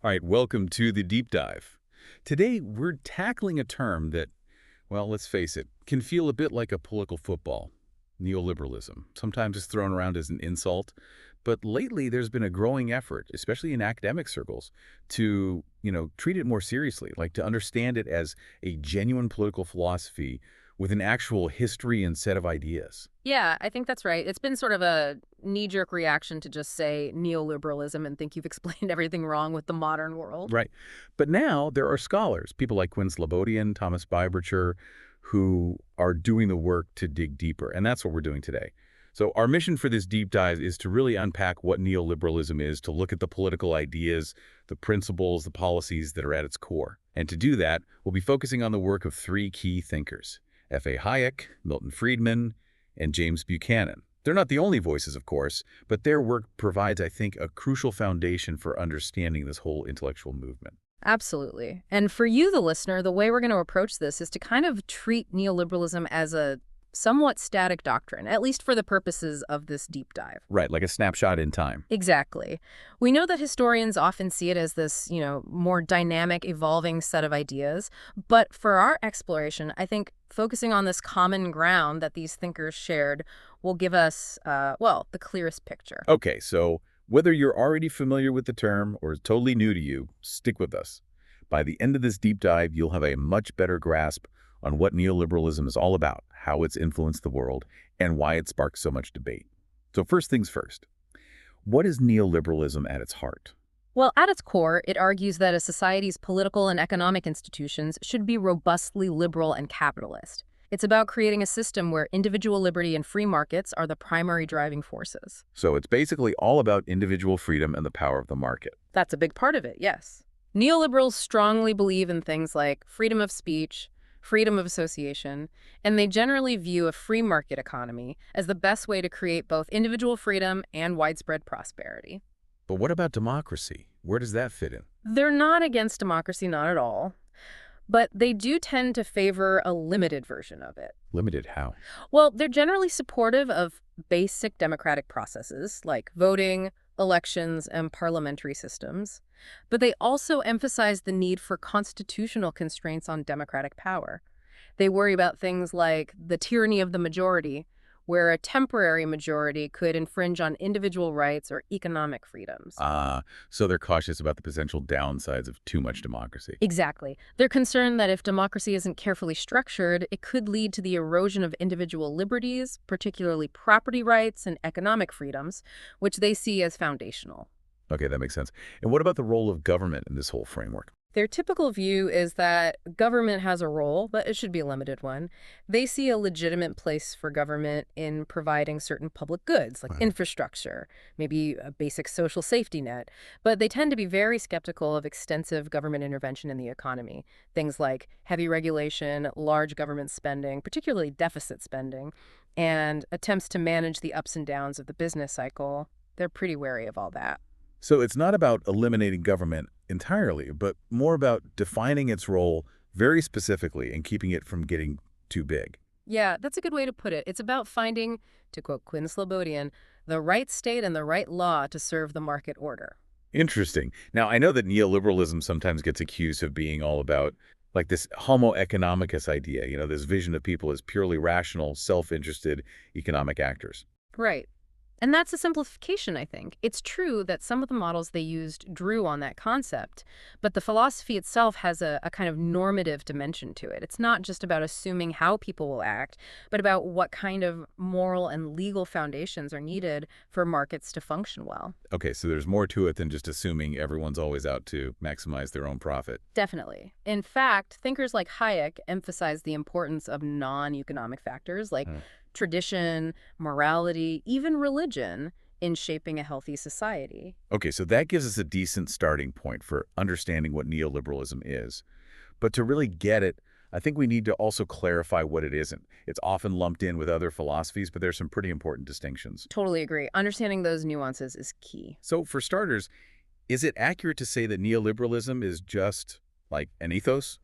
All right, welcome to the deep dive. Today, we're tackling a term that, well, let's face it, can feel a bit like a political football, neoliberalism. Sometimes it's thrown around as an insult, but lately there's been a growing effort, especially in academic circles, to, treat it more seriously, like to understand it as a genuine political philosophy with an actual history and set of ideas. Yeah, I think that's right. It's been sort of a knee-jerk reaction to just say neoliberalism and think you've explained everything wrong with the modern world. Right. But now there are scholars, people like Quinn Slobodian, Thomas Beibercher, who are doing the work to dig deeper. And that's what we're doing today. So our mission for this deep dive is to really unpack what neoliberalism is, to look at the political ideas, the principles, the policies that are at its core. And to do that, we'll be focusing on the work of three key thinkers: F.A. Hayek, Milton Friedman, and James Buchanan. They're not the only voices, of course, but their work provides, I think, a crucial foundation for understanding this whole intellectual movement. Absolutely. And for you, the listener, the way we're going to approach this is to kind of treat neoliberalism as a somewhat static doctrine, at least for the purposes of this deep dive. Right, like a snapshot in time. Exactly. We know that historians often see it as this, more dynamic, evolving set of ideas. But for our exploration, I think focusing on this common ground that these thinkers shared will give us, the clearest picture. Okay, so whether you're already familiar with the term or is totally new to you, stick with us. By the end of this deep dive, you'll have a much better grasp on what neoliberalism is all about, how it's influenced the world, and why it sparks so much debate. So first things first, what is neoliberalism at its heart? Well, at its core, it argues that a society's political and economic institutions should be robustly liberal and capitalist. It's about creating a system where individual liberty and free markets are the primary driving forces. So it's basically all about individual freedom and the power of the market. That's a big part of it, yes. Neoliberals strongly believe in things like freedom of speech, freedom of association, and they generally view a free market economy as the best way to create both individual freedom and widespread prosperity. But what about democracy? Where does that fit in? They're not against democracy, not at all, but they do tend to favor a limited version of it. Limited how? Well, they're generally supportive of basic democratic processes like voting, elections, and parliamentary systems, but they also emphasize the need for constitutional constraints on democratic power. They worry about things like the tyranny of the majority, where a temporary majority could infringe on individual rights or economic freedoms. So they're cautious about the potential downsides of too much democracy. Exactly. They're concerned that if democracy isn't carefully structured, it could lead to the erosion of individual liberties, particularly property rights and economic freedoms, which they see as foundational. Okay, that makes sense. And what about the role of government in this whole framework? Their typical view is that government has a role, but it should be a limited one. They see a legitimate place for government in providing certain public goods, like Right. infrastructure, maybe a basic social safety net. But they tend to be very skeptical of extensive government intervention in the economy. Things like heavy regulation, large government spending, particularly deficit spending, and attempts to manage the ups and downs of the business cycle. They're pretty wary of all that. So it's not about eliminating government entirely, but more about defining its role very specifically and keeping it from getting too big. Yeah, that's a good way to put it. It's about finding, to quote Quinn Slobodian, the right state and the right law to serve the market order. Interesting. Now, I know that neoliberalism sometimes gets accused of being all about like this homo economicus idea, this vision of people as purely rational, self-interested economic actors. Right. And that's a simplification, I think. It's true that some of the models they used drew on that concept, but the philosophy itself has a kind of normative dimension to it. It's not just about assuming how people will act, but about what kind of moral and legal foundations are needed for markets to function well. Okay, so there's more to it than just assuming everyone's always out to maximize their own profit. Definitely. In fact, thinkers like Hayek emphasize the importance of non-economic factors like tradition, morality, even religion in shaping a healthy society. Okay, so that gives us a decent starting point for understanding what neoliberalism is. But to really get it, I think we need to also clarify what it isn't. It's often lumped in with other philosophies, but there's some pretty important distinctions. Totally agree. Understanding those nuances is key. So for starters, is it accurate to say that neoliberalism is just like an ethos,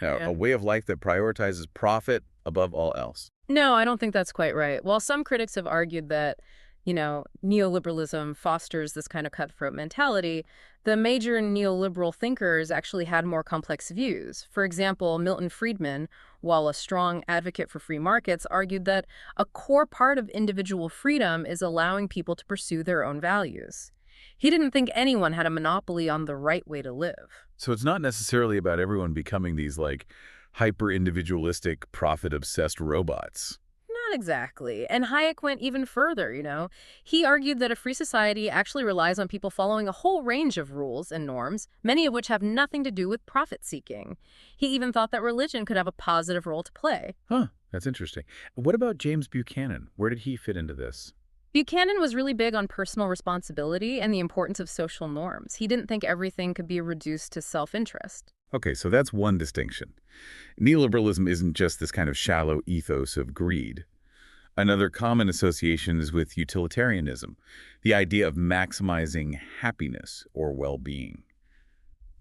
Yeah. a way of life that prioritizes profit above all else? No, I don't think that's quite right. While some critics have argued that Neoliberalism fosters this kind of cutthroat mentality, the major neoliberal thinkers actually had more complex views. For example, Milton Friedman, while a strong advocate for free markets, argued that a core part of individual freedom is allowing people to pursue their own values. He didn't think anyone had a monopoly on the right way to live. So it's not necessarily about everyone becoming these, like, hyper-individualistic, profit-obsessed robots. Not exactly. And Hayek went even further. He argued that a free society actually relies on people following a whole range of rules and norms, many of which have nothing to do with profit-seeking. He even thought that religion could have a positive role to play. Huh, that's interesting. What about James Buchanan? Where did he fit into this? Buchanan was really big on personal responsibility and the importance of social norms. He didn't think everything could be reduced to self-interest. Okay, so that's one distinction. Neoliberalism isn't just this kind of shallow ethos of greed. Another common association is with utilitarianism, the idea of maximizing happiness or well-being.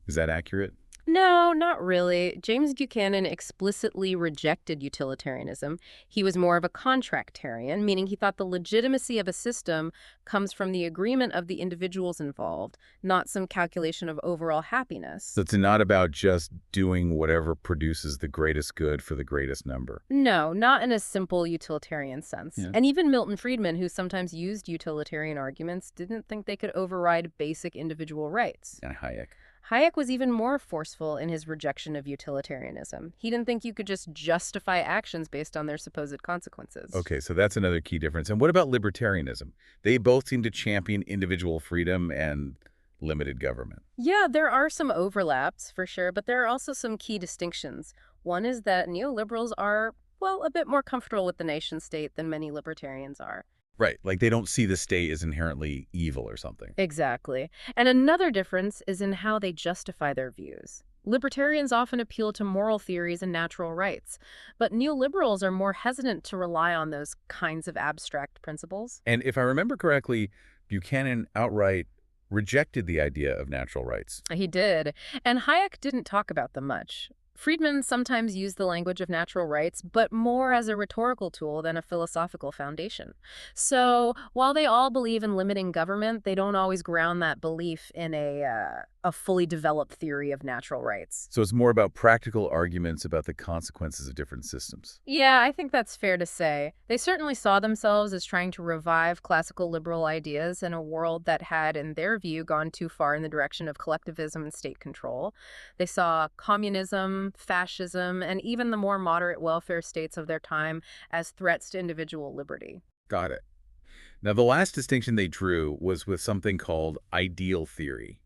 Is that accurate? No, not really. James Buchanan explicitly rejected utilitarianism. He was more of a contractarian, meaning he thought the legitimacy of a system comes from the agreement of the individuals involved, not some calculation of overall happiness. So it's not about just doing whatever produces the greatest good for the greatest number. No, not in a simple utilitarian sense. Yeah. And even Milton Friedman, who sometimes used utilitarian arguments, didn't think they could override basic individual rights. And Hayek. Hayek was even more forceful in his rejection of utilitarianism. He didn't think you could just justify actions based on their supposed consequences. Okay, so that's another key difference. And what about libertarianism? They both seem to champion individual freedom and limited government. Yeah, there are some overlaps, for sure, but there are also some key distinctions. One is that neoliberals are, well, a bit more comfortable with the nation state than many libertarians are. Right, like they don't see the state as inherently evil or something. Exactly. And another difference is in how they justify their views. Libertarians often appeal to moral theories and natural rights, but neoliberals are more hesitant to rely on those kinds of abstract principles. And if I remember correctly, Buchanan outright rejected the idea of natural rights. He did, and Hayek didn't talk about them much. Friedman sometimes used the language of natural rights, but more as a rhetorical tool than a philosophical foundation. So while they all believe in limiting government, they don't always ground that belief in a fully developed theory of natural rights. So it's more about practical arguments about the consequences of different systems. Yeah, I think that's fair to say. They certainly saw themselves as trying to revive classical liberal ideas in a world that had, in their view, gone too far in the direction of collectivism and state control. They saw communism, fascism, and even the more moderate welfare states of their time as threats to individual liberty. Got it. Now, the last distinction they drew was with something called ideal theory.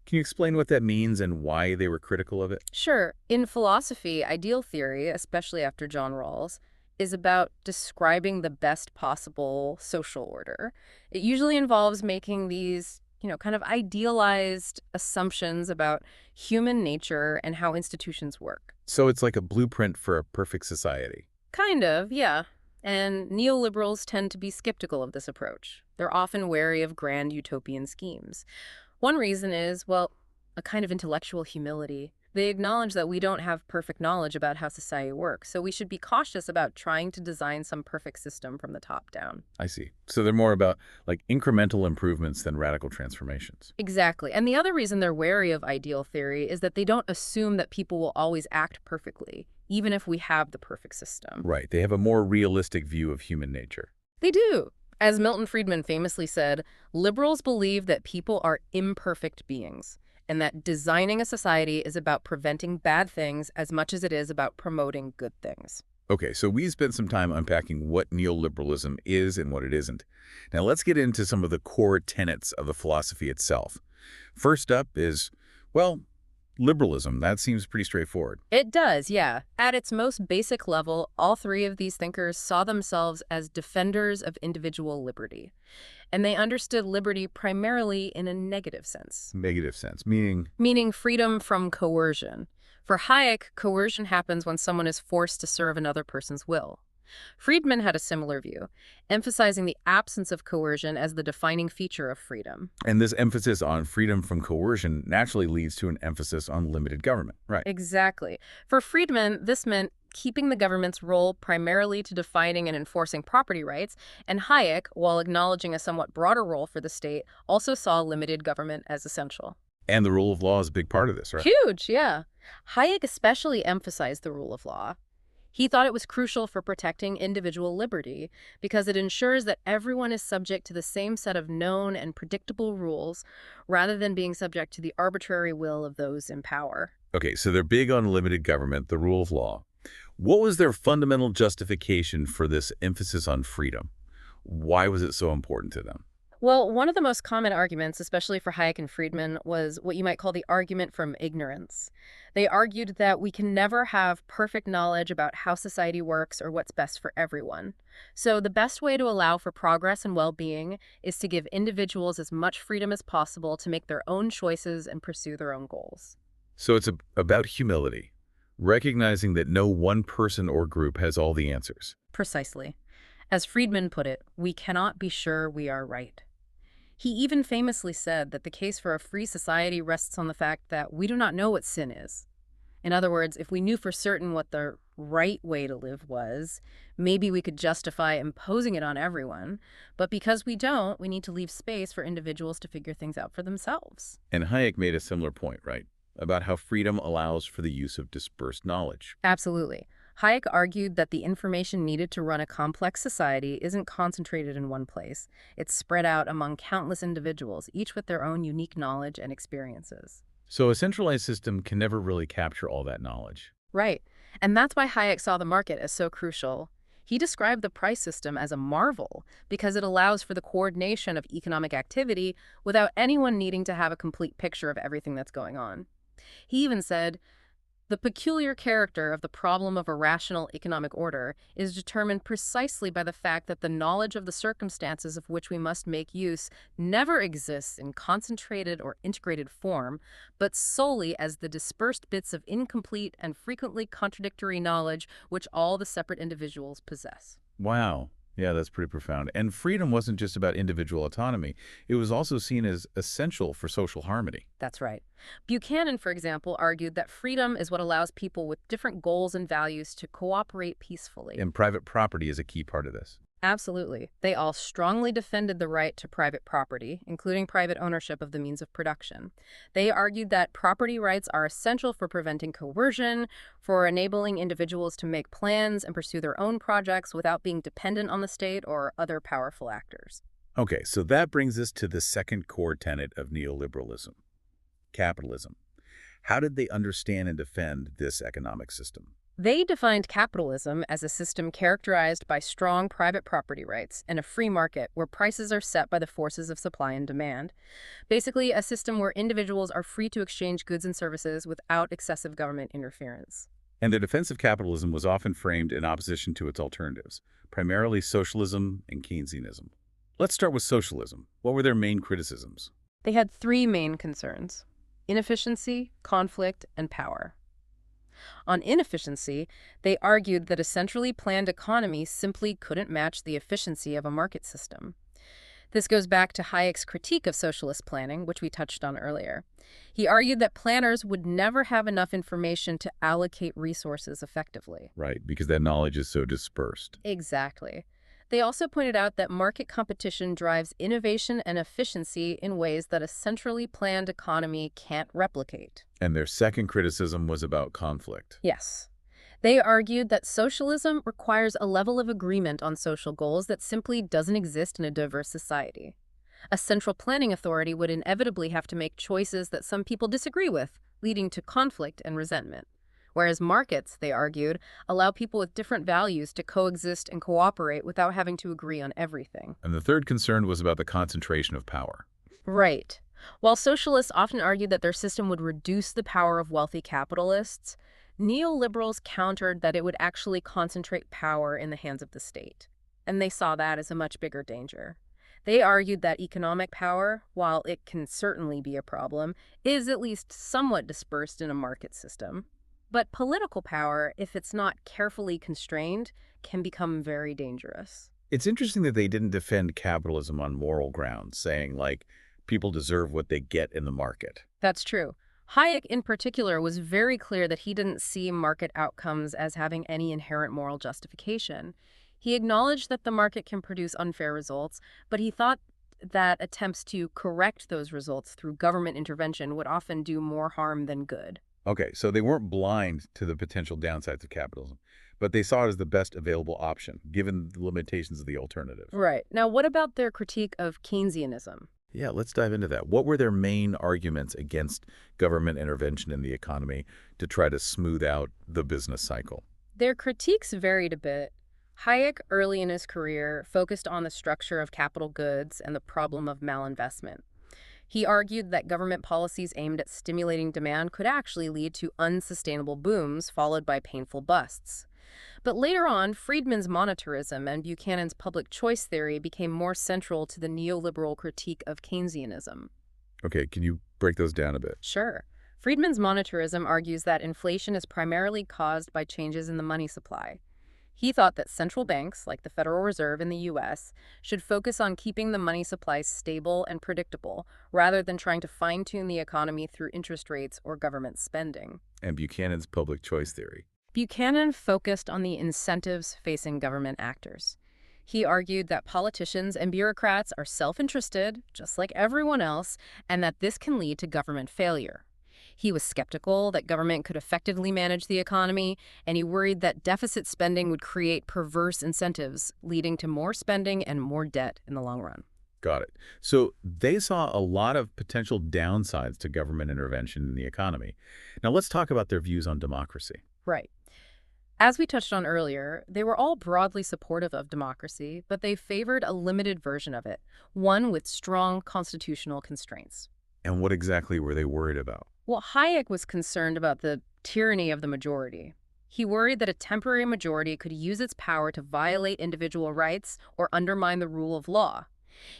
Can you explain what that means and why they were critical of it? Sure, in philosophy, ideal theory, especially after John Rawls, is about describing the best possible social order. It usually involves making these kind of idealized assumptions about human nature and how institutions work. So it's like a blueprint for a perfect society. Kind of, yeah. And neoliberals tend to be skeptical of this approach. They're often wary of grand utopian schemes. One reason is, well, a kind of intellectual humility. They acknowledge that we don't have perfect knowledge about how society works, so we should be cautious about trying to design some perfect system from the top down. I see. So they're more about like incremental improvements than radical transformations. Exactly. And the other reason they're wary of ideal theory is that they don't assume that people will always act perfectly, even if we have the perfect system. Right. They have a more realistic view of human nature. They do. As Milton Friedman famously said, liberals believe that people are imperfect beings, and that designing a society is about preventing bad things as much as it is about promoting good things. Okay, so we spent some time unpacking what neoliberalism is and what it isn't. Now let's get into some of the core tenets of the philosophy itself. First up is, well, liberalism. That seems pretty straightforward. It does, yeah. At its most basic level, all three of these thinkers saw themselves as defenders of individual liberty. And they understood liberty primarily in a negative sense. Negative sense, meaning? Meaning freedom from coercion. For Hayek, coercion happens when someone is forced to serve another person's will. Friedman had a similar view, emphasizing the absence of coercion as the defining feature of freedom. And this emphasis on freedom from coercion naturally leads to an emphasis on limited government, right? Exactly. For Friedman, this meant keeping the government's role primarily to defining and enforcing property rights, and Hayek, while acknowledging a somewhat broader role for the state, also saw limited government as essential. And the rule of law is a big part of this, right? Huge, yeah. Hayek especially emphasized the rule of law. He thought it was crucial for protecting individual liberty because it ensures that everyone is subject to the same set of known and predictable rules rather than being subject to the arbitrary will of those in power. Okay, so they're big on limited government, the rule of law. What was their fundamental justification for this emphasis on freedom? Why was it so important to them? Well, one of the most common arguments, especially for Hayek and Friedman, was what you might call the argument from ignorance. They argued that we can never have perfect knowledge about how society works or what's best for everyone. So the best way to allow for progress and well-being is to give individuals as much freedom as possible to make their own choices and pursue their own goals. So it's about humility, recognizing that no one person or group has all the answers. Precisely. As Friedman put it, we cannot be sure we are right. He even famously said that the case for a free society rests on the fact that we do not know what sin is. In other words, if we knew for certain what the right way to live was, maybe we could justify imposing it on everyone. But because we don't, we need to leave space for individuals to figure things out for themselves. And Hayek made a similar point, right? About how freedom allows for the use of dispersed knowledge. Absolutely. Hayek argued that the information needed to run a complex society isn't concentrated in one place. It's spread out among countless individuals, each with their own unique knowledge and experiences. So a centralized system can never really capture all that knowledge. Right. And that's why Hayek saw the market as so crucial. He described the price system as a marvel because it allows for the coordination of economic activity without anyone needing to have a complete picture of everything that's going on. He even said, the peculiar character of the problem of a rational economic order is determined precisely by the fact that the knowledge of the circumstances of which we must make use never exists in concentrated or integrated form, but solely as the dispersed bits of incomplete and frequently contradictory knowledge which all the separate individuals possess. Wow. Yeah, that's pretty profound. And freedom wasn't just about individual autonomy. It was also seen as essential for social harmony. That's right. Buchanan, for example, argued that freedom is what allows people with different goals and values to cooperate peacefully. And private property is a key part of this. Absolutely. They all strongly defended the right to private property, including private ownership of the means of production. They argued that property rights are essential for preventing coercion, for enabling individuals to make plans and pursue their own projects without being dependent on the state or other powerful actors. Okay, so that brings us to the second core tenet of neoliberalism, capitalism. How did they understand and defend this economic system? They defined capitalism as a system characterized by strong private property rights and a free market where prices are set by the forces of supply and demand. Basically, a system where individuals are free to exchange goods and services without excessive government interference. And the defense of capitalism was often framed in opposition to its alternatives, primarily socialism and Keynesianism. Let's start with socialism. What were their main criticisms? They had three main concerns: inefficiency, conflict, and power. On inefficiency, they argued that a centrally planned economy simply couldn't match the efficiency of a market system. This goes back to Hayek's critique of socialist planning, which we touched on earlier. He argued that planners would never have enough information to allocate resources effectively. Right, because that knowledge is so dispersed. Exactly. They also pointed out that market competition drives innovation and efficiency in ways that a centrally planned economy can't replicate. And their second criticism was about conflict. Yes. They argued that socialism requires a level of agreement on social goals that simply doesn't exist in a diverse society. A central planning authority would inevitably have to make choices that some people disagree with, leading to conflict and resentment. Whereas markets, they argued, allow people with different values to coexist and cooperate without having to agree on everything. And the third concern was about the concentration of power. Right. While socialists often argued that their system would reduce the power of wealthy capitalists, neoliberals countered that it would actually concentrate power in the hands of the state. And they saw that as a much bigger danger. They argued that economic power, while it can certainly be a problem, is at least somewhat dispersed in a market system. But political power, if it's not carefully constrained, can become very dangerous. It's interesting that they didn't defend capitalism on moral grounds, saying, like, people deserve what they get in the market. That's true. Hayek, in particular, was very clear that he didn't see market outcomes as having any inherent moral justification. He acknowledged that the market can produce unfair results, but he thought that attempts to correct those results through government intervention would often do more harm than good. Okay, so they weren't blind to the potential downsides of capitalism, but they saw it as the best available option, given the limitations of the alternative. Right. Now, what about their critique of Keynesianism? Yeah, let's dive into that. What were their main arguments against government intervention in the economy to try to smooth out the business cycle? Their critiques varied a bit. Hayek, early in his career, focused on the structure of capital goods and the problem of malinvestment. He argued that government policies aimed at stimulating demand could actually lead to unsustainable booms followed by painful busts. But later on, Friedman's monetarism and Buchanan's public choice theory became more central to the neoliberal critique of Keynesianism. Okay, can you break those down a bit? Sure. Friedman's monetarism argues that inflation is primarily caused by changes in the money supply. He thought that central banks, like the Federal Reserve in the U.S., should focus on keeping the money supply stable and predictable, rather than trying to fine-tune the economy through interest rates or government spending. And Buchanan's public choice theory. Buchanan focused on the incentives facing government actors. He argued that politicians and bureaucrats are self-interested, just like everyone else, and that this can lead to government failure. He was skeptical that government could effectively manage the economy, and he worried that deficit spending would create perverse incentives, leading to more spending and more debt in the long run. Got it. So they saw a lot of potential downsides to government intervention in the economy. Now let's talk about their views on democracy. Right. As we touched on earlier, they were all broadly supportive of democracy, but they favored a limited version of it, one with strong constitutional constraints. And what exactly were they worried about? Well, Hayek was concerned about the tyranny of the majority. He worried that a temporary majority could use its power to violate individual rights or undermine the rule of law.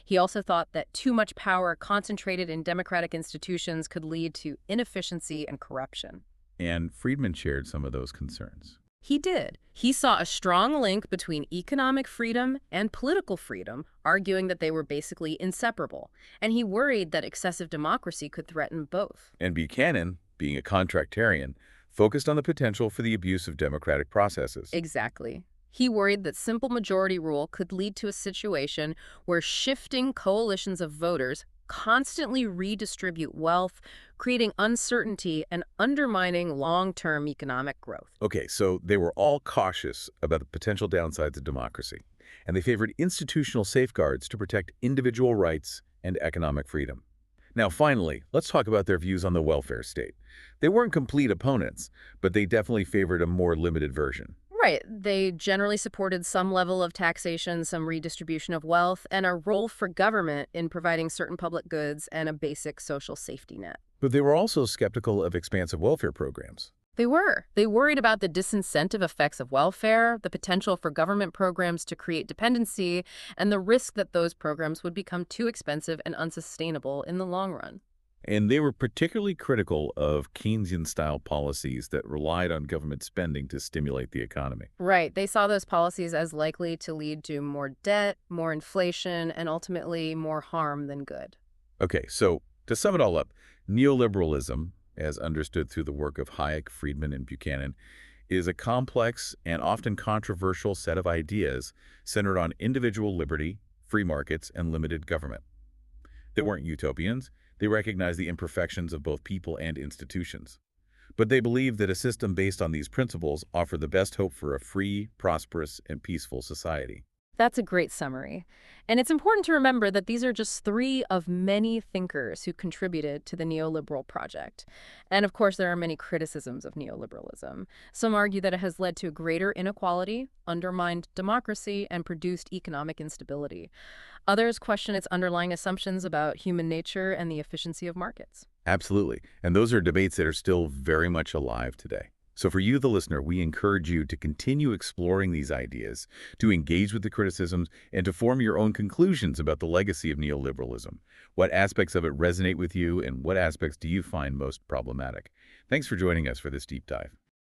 He also thought that too much power concentrated in democratic institutions could lead to inefficiency and corruption. And Friedman shared some of those concerns. He did. He saw a strong link between economic freedom and political freedom, arguing that they were basically inseparable. And he worried that excessive democracy could threaten both. And Buchanan, being a contractarian, focused on the potential for the abuse of democratic processes. Exactly. He worried that simple majority rule could lead to a situation where shifting coalitions of voters constantly redistribute wealth, creating uncertainty and undermining long-term economic growth. Okay, so they were all cautious about the potential downsides of democracy, and they favored institutional safeguards to protect individual rights and economic freedom. Now, finally, let's talk about their views on the welfare state. They weren't complete opponents, but they definitely favored a more limited version. Right. They generally supported some level of taxation, some redistribution of wealth, and a role for government in providing certain public goods and a basic social safety net. But they were also skeptical of expansive welfare programs. They were. They worried about the disincentive effects of welfare, the potential for government programs to create dependency, and the risk that those programs would become too expensive and unsustainable in the long run. And they were particularly critical of Keynesian-style policies that relied on government spending to stimulate the economy. Right. They saw those policies as likely to lead to more debt, more inflation, and ultimately more harm than good. Okay, so to sum it all up, neoliberalism, as understood through the work of Hayek, Friedman, and Buchanan, is a complex and often controversial set of ideas centered on individual liberty, free markets, and limited government. They weren't utopians. They recognized the imperfections of both people and institutions. But they believed that a system based on these principles offered the best hope for a free, prosperous, and peaceful society. That's a great summary. And it's important to remember that these are just three of many thinkers who contributed to the neoliberal project. And of course, there are many criticisms of neoliberalism. Some argue that it has led to greater inequality, undermined democracy, and produced economic instability. Others question its underlying assumptions about human nature and the efficiency of markets. Absolutely. And those are debates that are still very much alive today. So for you, the listener, we encourage you to continue exploring these ideas, to engage with the criticisms, and to form your own conclusions about the legacy of neoliberalism. What aspects of it resonate with you, and what aspects do you find most problematic? Thanks for joining us for this deep dive.